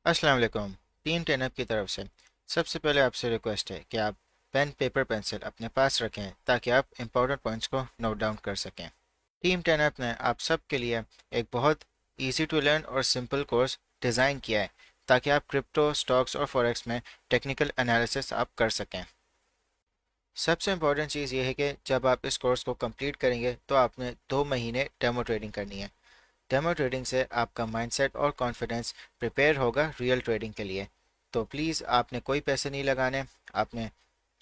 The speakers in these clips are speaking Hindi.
अस्सलाम वालेकुम। टीम टेनअप की तरफ से सबसे पहले आपसे रिक्वेस्ट है कि आप पेन पेपर पेंसिल अपने पास रखें ताकि आप इंपॉर्टेंट पॉइंट्स को नोट डाउन कर सकें। टीम टेनअप ने आप सब के लिए एक बहुत इजी टू लर्न और सिंपल कोर्स डिज़ाइन किया है ताकि आप क्रिप्टो स्टॉक्स और फॉरेक्स में टेक्निकल एनालिसिस आप कर सकें। सबसे इम्पॉर्टेंट चीज़ ये है कि जब आप इस कोर्स को कंप्लीट करेंगे तो आपने 2 महीने डेमो ट्रेडिंग करनी है। डेमो ट्रेडिंग से आपका माइंडसेट और कॉन्फिडेंस प्रिपेयर होगा रियल ट्रेडिंग के लिए। तो प्लीज़ आपने कोई पैसे नहीं लगाने। आपने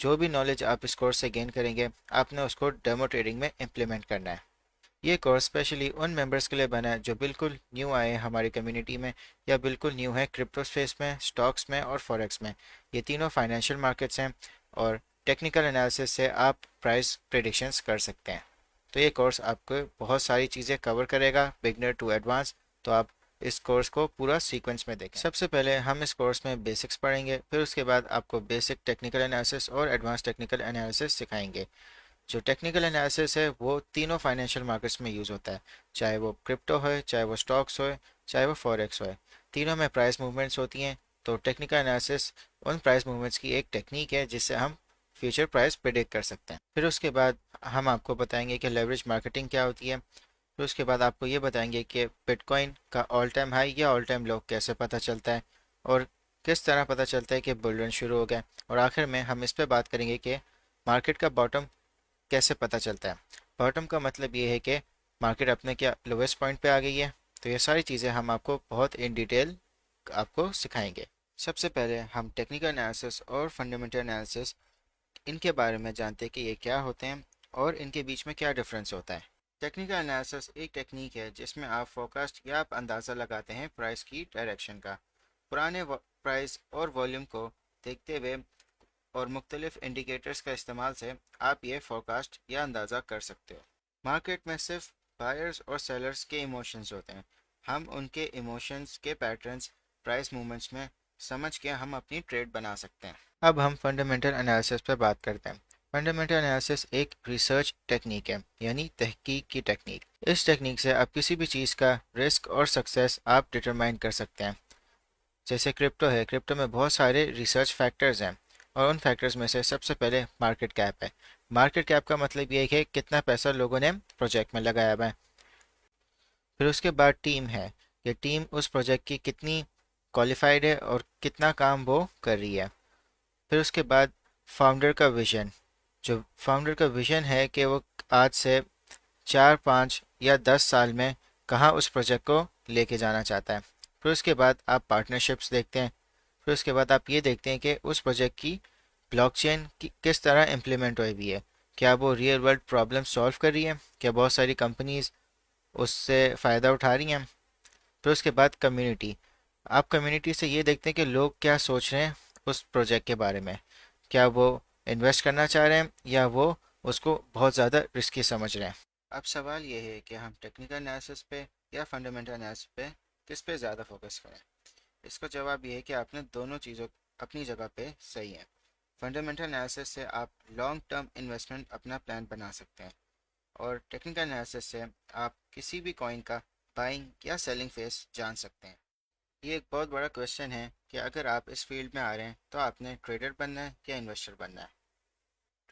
जो भी नॉलेज आप इस कोर्स से गेन करेंगे आपने उसको डेमो ट्रेडिंग में इम्प्लीमेंट करना है। ये कोर्स स्पेशली उन मेंबर्स के लिए बना है जो बिल्कुल न्यू आए हैं हमारी कम्युनिटी में या बिल्कुल न्यू है क्रिप्टो स्पेस में, स्टॉक्स में और फॉरेक्स में। ये तीनों फाइनेंशियल मार्केट्स हैं और टेक्निकल एनालिसिस से आप प्राइस प्रेडिक्शंस कर सकते हैं। तो ये कोर्स आपको बहुत सारी चीज़ें कवर करेगा बिगनर टू एडवांस। तो आप इस कोर्स को पूरा सीक्वेंस में देखें। सबसे पहले हम इस कोर्स में बेसिक्स पढ़ेंगे, फिर उसके बाद आपको बेसिक टेक्निकल एनालिसिस और एडवांस टेक्निकल एनालिसिस सिखाएंगे। जो टेक्निकल एनालिसिस है वो तीनों फाइनेंशियल मार्केट्स में यूज़ होता है, चाहे वो क्रिप्टो हो, चाहे वो स्टॉक्स हो, चाहे वो फॉरेक्स हो। तीनों में प्राइस मूवमेंट्स होती हैं। तो टेक्निकल एनालिसिस उन प्राइस मूवमेंट्स की एक टेक्निक है जिससे हम फ्यूचर प्राइस प्रिडिक्ट कर सकते हैं। फिर उसके बाद हम आपको बताएंगे कि लेवरेज मार्केटिंग क्या होती है। फिर उसके बाद आपको ये बताएंगे कि बिटकॉइन का ऑल टाइम हाई या ऑल टाइम लो कैसे पता चलता है और किस तरह पता चलता है कि बुल रन शुरू हो गया। और आखिर में हम इस पे बात करेंगे कि मार्केट का बॉटम कैसे पता चलता है। बॉटम का मतलब ये है कि मार्केट अपने क्या लोवेस्ट पॉइंट पे आ गई है। तो ये सारी चीज़ें हम आपको बहुत इन डिटेल आपको सिखाएंगे। सबसे पहले हम टेक्निकल एनालिसिस और फंडामेंटल एनालिसिस इनके बारे में जानते हैं कि ये क्या होते हैं और इनके बीच में क्या डिफरेंस होता है। टेक्निकल एनालिसिस एक टेक्निक है जिसमें आप फोरकास्ट या आप अंदाज़ा लगाते हैं प्राइस की डायरेक्शन का। पुराने प्राइस और वॉल्यूम को देखते हुए और मुख्तलिफ इंडिकेटर्स का इस्तेमाल से आप ये फोरकास्ट या अंदाज़ा कर सकते हो। मार्केट में सिर्फ बायर्स और सेलर्स के इमोशंस होते हैं। हम उनके इमोशंस के पैटर्न्स प्राइस मूवमेंट्स में समझ के हम अपनी ट्रेड बना सकते हैं। अब हम फंडामेंटल एनालिसिस पर बात करते हैं। फंडामेंटल एनालिसिस एक रिसर्च टेक्निक है, यानी तहकीक की टेक्निक। इस टेक्निक से आप किसी भी चीज़ का रिस्क और सक्सेस आप डिटरमाइन कर सकते हैं। जैसे क्रिप्टो है, क्रिप्टो में बहुत सारे रिसर्च फैक्टर्स हैं और उन फैक्टर्स में से सबसे पहले मार्केट कैप है। मार्केट कैप का मतलब ये है कि कितना पैसा लोगों ने प्रोजेक्ट में लगाया हुआ है। फिर उसके बाद टीम है कि टीम उस प्रोजेक्ट की कितनी क्वालिफाइड है और कितना काम वो कर रही है। फिर उसके बाद फाउंडर का विजन, जो फाउंडर का विजन है कि वो आज से 4, 5 या 10 साल में कहाँ उस प्रोजेक्ट को लेके जाना चाहता है। फिर उसके बाद आप पार्टनरशिप्स देखते हैं। फिर उसके बाद आप ये देखते हैं कि उस प्रोजेक्ट की ब्लॉकचेन की किस तरह इम्प्लीमेंट हुई हुई है। क्या वो रियल वर्ल्ड प्रॉब्लम सॉल्व कर रही है, क्या बहुत सारी कंपनीज उससे फ़ायदा उठा रही हैं। फिर उसके बाद कम्युनिटी, आप कम्युनिटी से ये देखते हैं कि लोग क्या सोच रहे हैं उस प्रोजेक्ट के बारे में। क्या वो इन्वेस्ट करना चाह रहे हैं या वो उसको बहुत ज़्यादा रिस्की समझ रहे हैं। अब सवाल ये है कि हम टेक्निकल एनालिसिस पे या फंडामेंटल एनालिसिस पे किस पे ज़्यादा फोकस करें। इसका जवाब ये है कि आपने दोनों चीज़ों अपनी जगह पे सही है। फंडामेंटल एनालिसिस से आप लॉन्ग टर्म इन्वेस्टमेंट अपना प्लान बना सकते हैं और टेक्निकल एनालिसिस से आप किसी भी कॉइन का बाइंग या सेलिंग फेस जान सकते हैं। ये एक बहुत बड़ा क्वेश्चन है कि अगर आप इस फील्ड में आ रहे हैं तो आपने ट्रेडर बनना है या इन्वेस्टर बनना है।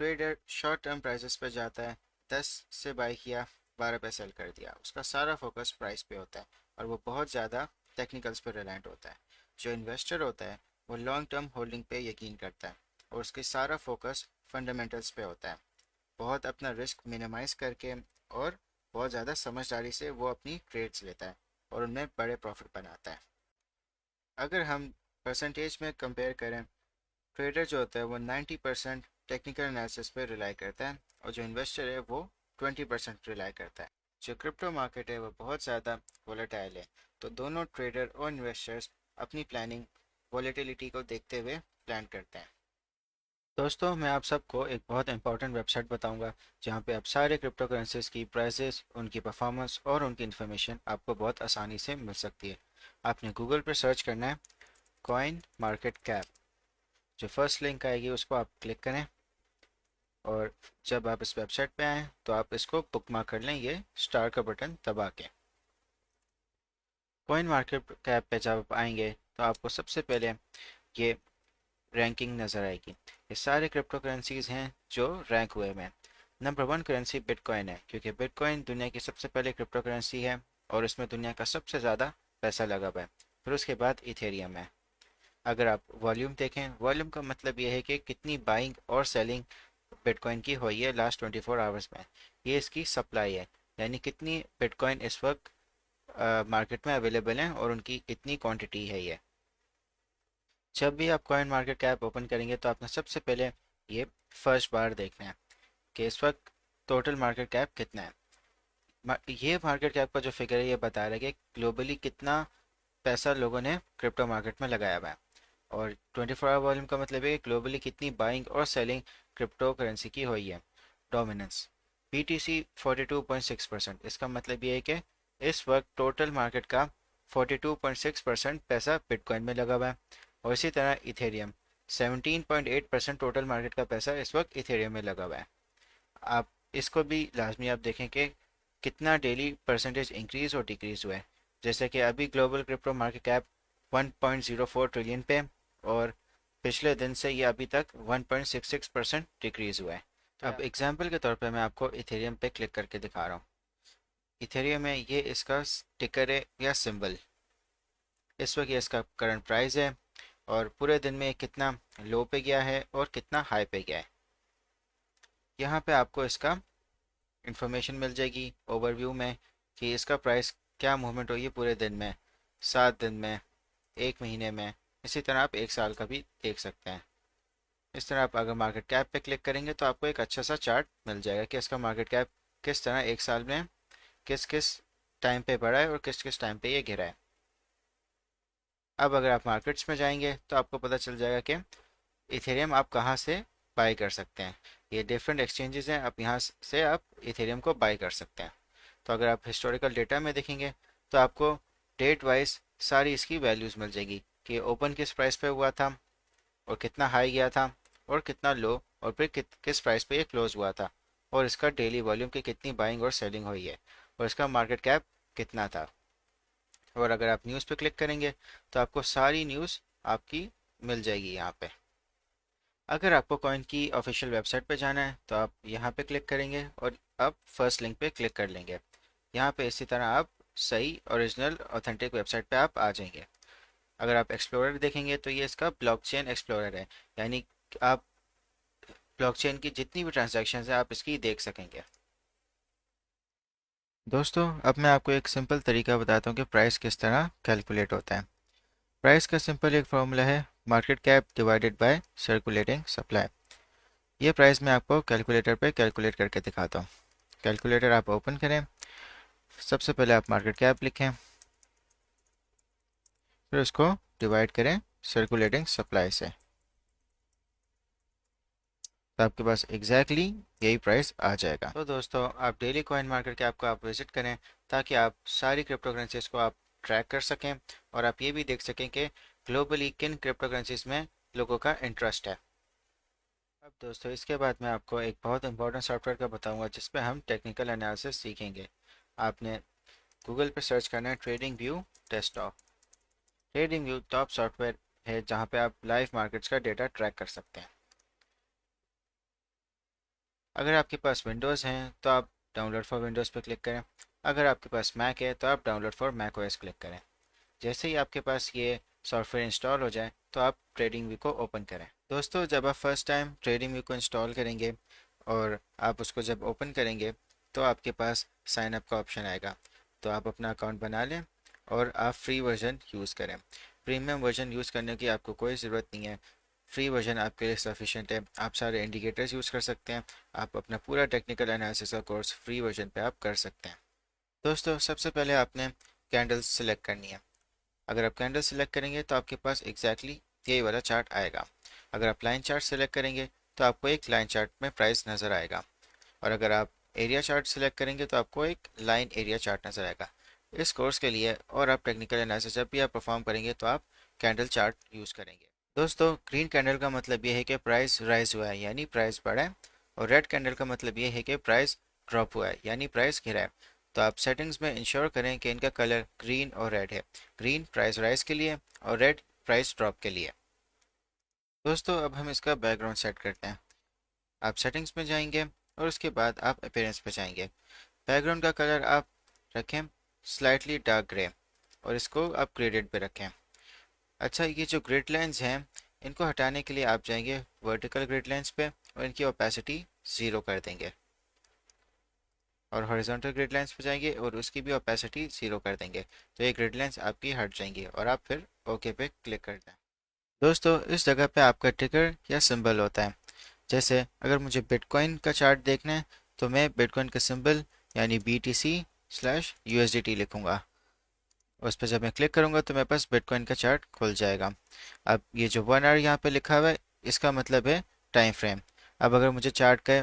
ट्रेडर शॉर्ट टर्म प्राइसेस पर जाता है, 10 से बाई किया, 12 पे सेल कर दिया, उसका सारा फोकस प्राइस पे होता है और वो बहुत ज़्यादा टेक्निकल्स पे रिलायंट होता है। जो इन्वेस्टर होता है वो लॉन्ग टर्म होल्डिंग पे यकीन करता है और उसके सारा फोकस फंडामेंटल्स पे होता है। बहुत अपना रिस्क मिनिमाइज करके और बहुत ज़्यादा समझदारी से वो अपनी ट्रेड्स लेता है और उनमें बड़े प्रॉफिट बनाता है। अगर हम परसेंटेज में कंपेयर करें, ट्रेडर जो होता है वो 90% टेक्निकल एनालिसिस पे रिलाई करता है और जो इन्वेस्टर है वो 20% रिलाई करता है। जो क्रिप्टो मार्केट है वो बहुत ज़्यादा वोलेटाइल है। तो दोनों ट्रेडर और इन्वेस्टर्स अपनी प्लानिंग वोलेटिलिटी को देखते हुए प्लान करते हैं। दोस्तों, मैं आप सबको एक बहुत इंपॉर्टेंट वेबसाइट बताऊंगा जहां पे आप सारे क्रिप्टो करेंसीज की प्राइसेस, उनकी परफॉर्मेंस और उनकी इन्फॉर्मेशन आपको बहुत आसानी से मिल सकती है। आपने गूगल पर सर्च करना है कॉइन मार्केट कैप। जो फर्स्ट लिंक आएगी उसको आप क्लिक करें और जब आप इस वेबसाइट पे आएँ तो आप इसको बुकमार्क कर लें, ये स्टार का बटन दबा के। कॉइन मार्केट कैप पे जब आप आएंगे तो आपको सबसे पहले ये रैंकिंग नज़र आएगी। ये सारे क्रिप्टो करेंसीज हैं जो रैंक हुए हैं। नंबर 1 करेंसी बिटकॉइन है, क्योंकि बिटकॉइन दुनिया की सबसे पहले क्रिप्टो करेंसी है और इसमें दुनिया का सबसे ज़्यादा पैसा लगा हुआ है। फिर उसके बाद इथेरियम है। अगर आप वॉल्यूम देखें, वॉल्यूम का मतलब ये है कि कितनी बाइंग और सेलिंग बिटकॉइन की हुई है लास्ट 24 आवर्स में। ये इसकी सप्लाई है, यानी कितनी बिटकॉइन इस वक्त मार्केट में अवेलेबल हैं और उनकी इतनी क्वांटिटी है ये। जब भी आप कॉइन मार्केट कैप ओपन करेंगे तो आपने सबसे पहले ये फर्स्ट बार देखना है कि इस वक्त टोटल मार्केट कैप कितना है। ये मार्केट कैप का जो फिगर है ये बता रहा है कि ग्लोबली कितना पैसा लोगों ने क्रिप्टो मार्केट में लगाया हुआ है। और 24 आवर वॉल्यूम का मतलब है कि ग्लोबली कितनी बाइंग और सेलिंग क्रिप्टो करेंसी की हुई है। डोमिनेंस BTC 42.6%, इसका मतलब ये है कि इस वक्त टोटल मार्केट का 42.6% पैसा बिटकॉइन में लगा हुआ है। और इसी तरह इथेरियम 17.8% टोटल मार्केट का पैसा इस वक्त इथेरियम में लगा हुआ है। आप इसको भी लाजमी आप देखें कि कितना डेली परसेंटेज इंक्रीज और डिक्रीज हुआ है। जैसे कि अभी global crypto market cap 1.04 trillion पे, और पिछले दिन से ये अभी तक 1.66% डिक्रीज हुआ है। तो अब एग्जांपल के तौर पे मैं आपको इथेरियम पे क्लिक करके दिखा रहा हूँ। इथेरियम में ये इसका टिकर है या सिंबल। इस वक्त ये इसका करंट प्राइस है और पूरे दिन में कितना लो पे गया है और कितना हाई पे गया है। यहाँ पे आपको इसका इंफॉर्मेशन मिल जाएगी ओवरव्यू में कि इसका प्राइस क्या मूवमेंट हुई है पूरे दिन में, 7 दिन में, 1 महीने में। इसी तरह आप 1 साल का भी देख सकते हैं। इस तरह आप अगर मार्केट कैप पे क्लिक करेंगे तो आपको एक अच्छा सा चार्ट मिल जाएगा कि इसका मार्केट कैप किस तरह 1 साल में किस किस टाइम पे बढ़ा है और किस किस टाइम पे ये गिरा है। अब अगर आप मार्केट्स में जाएंगे तो आपको पता चल जाएगा कि इथेरियम आप कहाँ से बाई कर सकते हैं। ये डिफरेंट एक्सचेंजेस हैं, आप यहाँ से आप इथेरियम को बाई कर सकते हैं। तो अगर आप हिस्टोरिकल डेटा में देखेंगे तो आपको डेट वाइज सारी इसकी वैल्यूज़ मिल जाएगी कि ओपन किस प्राइस पे हुआ था और कितना हाई गया था और कितना लो, और फिर किस प्राइस पे ये क्लोज हुआ था, और इसका डेली वॉल्यूम की कितनी बाइंग और सेलिंग हुई है, और इसका मार्केट कैप कितना था। और अगर आप न्यूज़ पे क्लिक करेंगे तो आपको सारी न्यूज़ आपकी मिल जाएगी यहाँ पे। अगर आपको कॉइन की ऑफिशियल वेबसाइट पे जाना है तो आप यहाँ पे क्लिक करेंगे और आप फर्स्ट लिंक पे क्लिक कर लेंगे। यहाँ पे इसी तरह आप सही ओरिजिनल ऑथेंटिक वेबसाइट पे आप आ जाएंगे। अगर आप एक्सप्लोरर देखेंगे तो ये इसका ब्लॉकचेन एक्सप्लोरर है, यानी आप ब्लॉकचेन की जितनी भी ट्रांजैक्शन है आप इसकी देख सकेंगे। दोस्तों अब मैं आपको एक सिंपल तरीका बताता हूँ कि प्राइस किस तरह कैलकुलेट होता है। प्राइस का सिंपल एक फॉर्मूला है, market cap divided by circulating supply. ये प्राइस मैं आपको कैलकुलेटर पे कैलकुलेट करके दिखाता हूँ। कैलकुलेटर आप ओपन करें, सबसे पहले आप मार्केट कैप लिखें, फिर उसको डिवाइड करें सर्कुलेटिंग सप्लाई से, तो आपके पास एग्जैक्टली यही प्राइस आ जाएगा। तो दोस्तों आप डेली कॉइन मार्केट कैप को आप विजिट करें ताकि आप सारी क्रिप्टो करेंसीज को आप ट्रैक कर सकें और आप ये भी देख सकें कि ग्लोबली किन क्रिप्टो करेंसीज में लोगों का इंटरेस्ट है। अब दोस्तों इसके बाद मैं आपको एक बहुत इंपॉर्टेंट सॉफ्टवेयर का बताऊंगा जिसपे हम टेक्निकल एनालिसिस सीखेंगे। आपने गूगल पे सर्च करना है trading view desktop. Trading view top software है जहां पे आप लाइव मार्केट्स का डेटा ट्रैक कर सकते हैं। अगर आपके पास विंडोज़ हैं तो आप डाउनलोड फॉर विंडोज़ पे क्लिक करें। अगर आपके पास मैक है तो आप download for Mac OS click करें। जैसे ही आपके पास ये सॉफ्टवेयर इंस्टॉल हो जाए तो आप ट्रेडिंग व्यू को ओपन करें। दोस्तों जब आप फर्स्ट टाइम ट्रेडिंग व्यू को इंस्टॉल करेंगे और आप उसको जब ओपन करेंगे तो आपके पास साइन अप का ऑप्शन आएगा। तो आप अपना अकाउंट बना लें और आप फ्री वर्जन यूज़ करें। प्रीमियम वर्जन यूज़ करने की आपको कोई ज़रूरत नहीं है। फ्री वर्जन आपके लिए सफिशेंट है। आप सारे इंडिकेटर्स यूज़ कर सकते हैं। आप अपना पूरा टेक्निकल एनालिसिस का कोर्स फ्री वर्जन पे आप कर सकते हैं। दोस्तों सबसे पहले आपने कैंडल्स सिलेक्ट करनी है। अगर आप कैंडल सेलेक्ट करेंगे तो आपके पास एग्जैक्टली यही वाला चार्ट आएगा। अगर आप लाइन चार्ट सेलेक्ट करेंगे तो आपको एक लाइन चार्ट में प्राइस नज़र आएगा। और अगर आप एरिया चार्ट सेलेक्ट करेंगे तो आपको एक लाइन एरिया चार्ट नज़र आएगा। इस कोर्स के लिए और आप टेक्निकल एनालिसिस जब भी आप परफॉर्म करेंगे तो आप कैंडल चार्ट यूज़ करेंगे। दोस्तों ग्रीन कैंडल का मतलब ये है कि प्राइस राइज हुआ है यानी प्राइस बढ़ा है, और रेड कैंडल का मतलब ये है कि प्राइस ड्रॉप हुआ है यानी प्राइस गिरा है। तो आप सेटिंग्स में इंश्योर करें कि इनका कलर ग्रीन और रेड है। ग्रीन प्राइस राइज के लिए और रेड प्राइस ड्रॉप के लिए। दोस्तों अब हम इसका बैकग्राउंड सेट करते हैं। आप सेटिंग्स में जाएंगे और उसके बाद आप अपीयरेंस पे जाएंगे। बैकग्राउंड का कलर आप रखें स्लाइटली डार्क ग्रे और इसको आप ग्रेडेड पे रखें। अच्छा, ये जो ग्रिड लाइंस हैं इनको हटाने के लिए आप जाएंगे वर्टिकल ग्रिड लाइंस पे और इनकी ओपेसिटी 0 कर देंगे, और हॉरिजॉन्टल ग्रिड लाइंस पे जाएंगे और उसकी भी ओपेसिटी 0 कर देंगे। तो ये ग्रिड लाइंस आपकी हट जाएंगी और आप फिर ओके पे क्लिक कर दें। दोस्तों इस जगह पे आपका टिकर या सिंबल होता है। जैसे अगर मुझे बिटकॉइन का चार्ट देखना है तो मैं बिटकॉइन का सिंबल यानी BTC/USDT लिखूंगा। उस पर जब मैं क्लिक करूंगा तो मेरे पास बिटकॉइन का चार्ट खुल जाएगा। अब ये जो 1 आवर यहाँ पे लिखा हुआ है इसका मतलब है टाइम फ्रेम। अब अगर मुझे चार्ट का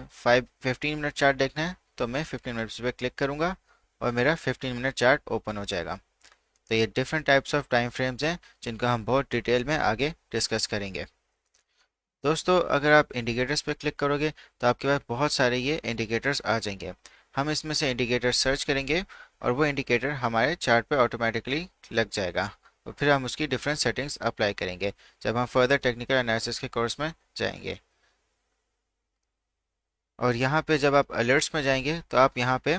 15 मिनट चार्ट देखना है तो मैं 15 मिनट्स पे क्लिक करूंगा और मेरा 15 मिनट चार्ट ओपन हो जाएगा। तो ये different types of time frames हैं जिनका हम बहुत डिटेल में आगे डिस्कस करेंगे। दोस्तों अगर आप इंडिकेटर्स पे क्लिक करोगे तो आपके पास बहुत सारे ये इंडिकेटर्स आ जाएंगे। हम इसमें से इंडिकेटर सर्च करेंगे और वो इंडिकेटर हमारे चार्ट पे ऑटोमेटिकली लग जाएगा और फिर हम उसकी डिफरेंट सेटिंग्स अप्लाई करेंगे जब हम फर्दर टेक्निकल एनालिसिस के कोर्स में जाएंगे। और यहाँ पे जब आप अलर्ट्स में जाएंगे तो आप यहाँ पे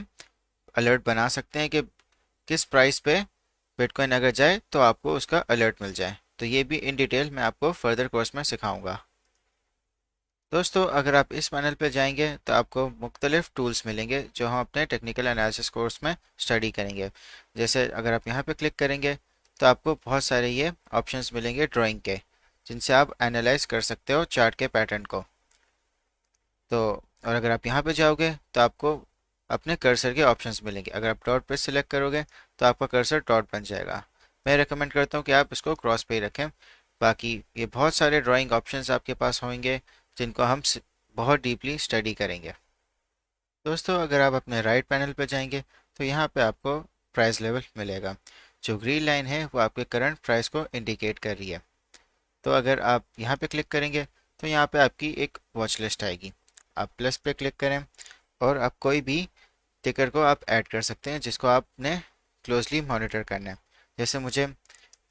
अलर्ट बना सकते हैं कि किस प्राइस पे बिटकॉइन अगर जाए तो आपको उसका अलर्ट मिल जाए। तो ये भी इन डिटेल मैं आपको फर्दर कोर्स में सिखाऊंगा। दोस्तों अगर आप इस पैनल पर जाएंगे तो आपको मुख्तलिफ टूल्स मिलेंगे जो हम अपने टेक्निकल एनालिसिस कोर्स में स्टडी करेंगे। जैसे अगर आप यहाँ पे क्लिक करेंगे तो आपको बहुत सारे ये ऑप्शंस मिलेंगे ड्राइंग के, जिनसे आप एनालाइज कर सकते हो चार्ट के पैटर्न को। तो और अगर आप यहाँ पे जाओगे तो आपको अपने कर्सर के ऑप्शंस मिलेंगे। अगर आप डॉट पे सिलेक्ट करोगे तो आपका कर्सर डॉट बन जाएगा। मैं रेकमेंड करता हूँ कि आप इसको क्रॉस पे ही रखें। बाकी ये बहुत सारे ड्राइंग ऑप्शंस आपके पास होंगे जिनको हम बहुत डीपली स्टडी करेंगे। दोस्तों अगर आप अपने राइट पैनल पर जाएंगे तो यहाँ पे आपको प्राइस लेवल मिलेगा। जो ग्रीन लाइन है वो आपके करंट प्राइस को इंडिकेट कर रही है। तो अगर आप यहाँ पे क्लिक करेंगे तो यहाँ पे आपकी एक वॉच लिस्ट आएगी। आप प्लस पे क्लिक करें और आप कोई भी टिकर को आप ऐड कर सकते हैं जिसको आपने क्लोजली मॉनिटर करना है। जैसे मुझे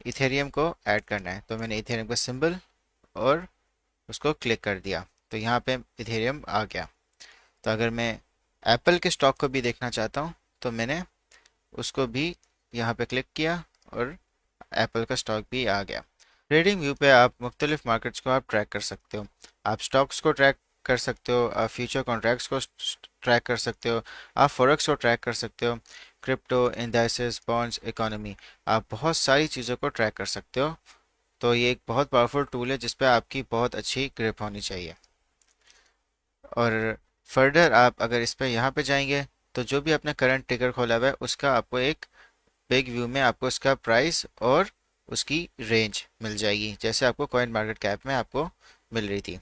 इथेरियम को ऐड करना है तो मैंने इथेरियम का सिंबल और उसको क्लिक कर दिया तो यहाँ पे इथेरियम आ गया। तो अगर मैं एप्पल के स्टॉक को भी देखना चाहता हूँ तो मैंने उसको भी यहाँ पे क्लिक किया और एप्पल का स्टॉक भी आ गया। ट्रेडिंग व्यू पे आप मुख्तलिफ मार्केट्स को आप ट्रैक कर सकते हो। आप स्टॉक्स को ट्रैक कर सकते हो, आप फ्यूचर कॉन्ट्रैक्ट्स को ट्रैक कर सकते हो, आप फॉरेक्स को ट्रैक कर सकते हो, क्रिप्टो, इंडाइसेस, बॉन्ड्स, इकोनॉमी, आप बहुत सारी चीज़ों को ट्रैक कर सकते हो। तो ये एक बहुत पावरफुल टूल है जिस पे आपकी बहुत अच्छी ग्रिप होनी चाहिए। और फर्दर आप अगर इस पे यहाँ पे जाएंगे तो जो भी आपने करंट टिकर खोला हुआ है उसका आपको एक बिग व्यू में आपको उसका प्राइस और उसकी रेंज मिल जाएगी, जैसे आपको कॉइन मार्केट कैप में आपको मिल रही थी।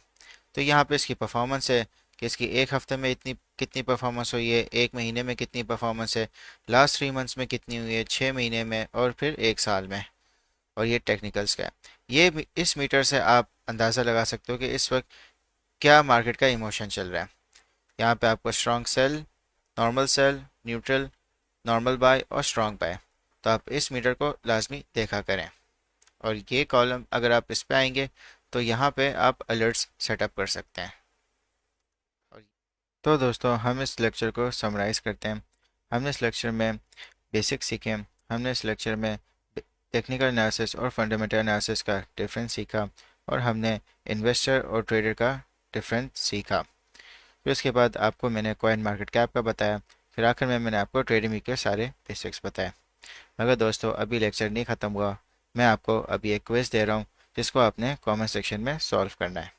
तो यहाँ पे इसकी परफॉर्मेंस है कि इसकी एक हफ्ते में इतनी कितनी परफॉर्मेंस हुई है, एक महीने में कितनी परफॉर्मेंस है, लास्ट 3 मंथ्स में कितनी हुई है, 6 महीने में और फिर एक साल में। और ये टेक्निकल्स का है। इस मीटर से आप अंदाज़ा लगा सकते हो कि इस वक्त क्या मार्केट का इमोशन चल रहा है। यहाँ पे आपको strong sell, neutral, normal buy और स्ट्रॉन्ग बाय। तो आप इस मीटर को लाजमी देखा करें। और ये कॉलम अगर आप इस पे आएंगे तो यहाँ पे आप अलर्ट्स सेटअप कर सकते हैं। तो दोस्तों हम इस लेक्चर को समराइज़ करते हैं। हमने इस लेक्चर में बेसिक सीखे। हमने इस लेक्चर में टेक्निकल एनालिसिस और फंडामेंटल एनालिसिस का डिफरेंस सीखा और हमने इन्वेस्टर और ट्रेडर का डिफरेंस सीखा। फिर उसके बाद आपको मैंने कॉइन मार्केट कैप का बताया। फिर आखिर में मैंने आपको ट्रेडिंग के सारे बेसिक्स बताए। मगर दोस्तों अभी लेक्चर नहीं ख़त्म हुआ, मैं आपको अभी एक क्विज़ दे रहा हूँ जिसको आपने कमेंट सेक्शन में सॉल्व करना है।